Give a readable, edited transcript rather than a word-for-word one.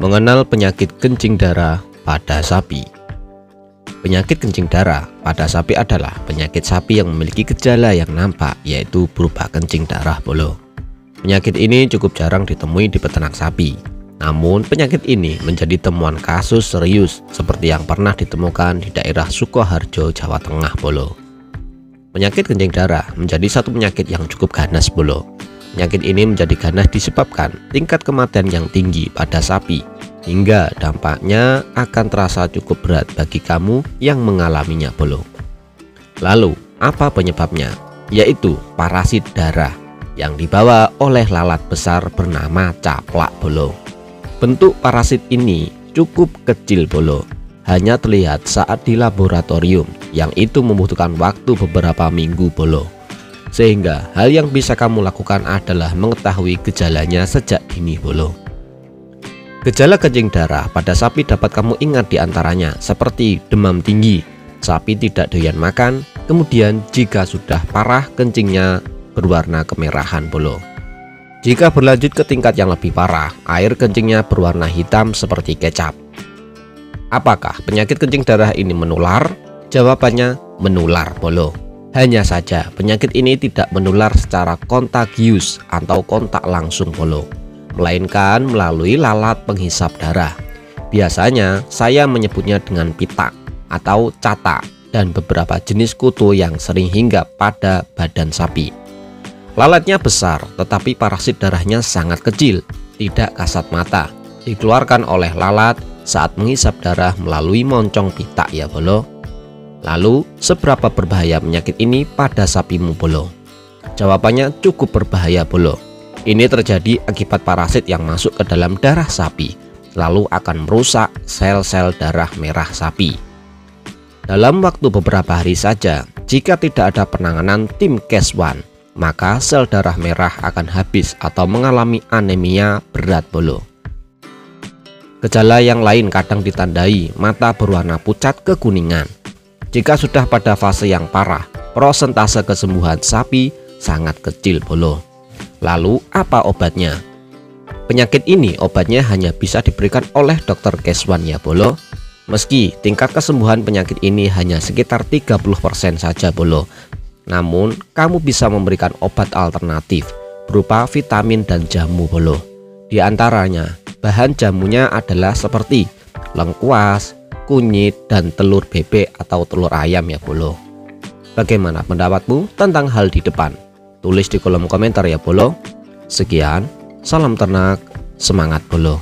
Mengenal penyakit kencing darah pada sapi. Penyakit kencing darah pada sapi adalah penyakit sapi yang memiliki gejala yang nampak, yaitu berupa kencing darah bolo. Penyakit ini cukup jarang ditemui di peternak sapi. Namun penyakit ini menjadi temuan kasus serius seperti yang pernah ditemukan di daerah Sukoharjo, Jawa Tengah bolo. Penyakit kencing darah menjadi satu penyakit yang cukup ganas bolo. Penyakit ini menjadi ganas disebabkan tingkat kematian yang tinggi pada sapi, hingga dampaknya akan terasa cukup berat bagi kamu yang mengalaminya bolo. Lalu apa penyebabnya? Yaitu parasit darah yang dibawa oleh lalat besar bernama caplak bolo. Bentuk parasit ini cukup kecil bolo, hanya terlihat saat di laboratorium, yang itu membutuhkan waktu beberapa minggu bolo. Sehingga hal yang bisa kamu lakukan adalah mengetahui gejalanya sejak dini bolo. Gejala kencing darah pada sapi dapat kamu ingat diantaranya seperti demam tinggi, sapi tidak doyan makan, kemudian jika sudah parah kencingnya berwarna kemerahan bolo. Jika berlanjut ke tingkat yang lebih parah, air kencingnya berwarna hitam seperti kecap. Apakah penyakit kencing darah ini menular? Jawabannya menular bolo. Hanya saja penyakit ini tidak menular secara kontagius atau kontak langsung bolo, melainkan melalui lalat penghisap darah. Biasanya saya menyebutnya dengan pitak atau cata dan beberapa jenis kutu yang sering hinggap pada badan sapi. Lalatnya besar tetapi parasit darahnya sangat kecil, tidak kasat mata, dikeluarkan oleh lalat saat menghisap darah melalui moncong pitak ya bolo. Lalu seberapa berbahaya penyakit ini pada sapimu bolo? Jawabannya cukup berbahaya bolo. Ini terjadi akibat parasit yang masuk ke dalam darah sapi, lalu akan merusak sel-sel darah merah sapi. Dalam waktu beberapa hari saja, jika tidak ada penanganan tim Kes1, maka sel darah merah akan habis atau mengalami anemia berat bolo. Gejala yang lain kadang ditandai mata berwarna pucat kekuningan. Jika sudah pada fase yang parah, persentase kesembuhan sapi sangat kecil bolo. Lalu apa obatnya? Penyakit ini obatnya hanya bisa diberikan oleh dokter Kes1 ya bolo. Meski tingkat kesembuhan penyakit ini hanya sekitar 30% saja bolo, namun kamu bisa memberikan obat alternatif berupa vitamin dan jamu bolo. Di antaranya bahan jamunya adalah seperti lengkuas, kunyit, dan telur bebek atau telur ayam ya bolo. Bagaimana pendapatmu tentang hal di depan? Tulis di kolom komentar ya bolo. Sekian, salam ternak, semangat bolo.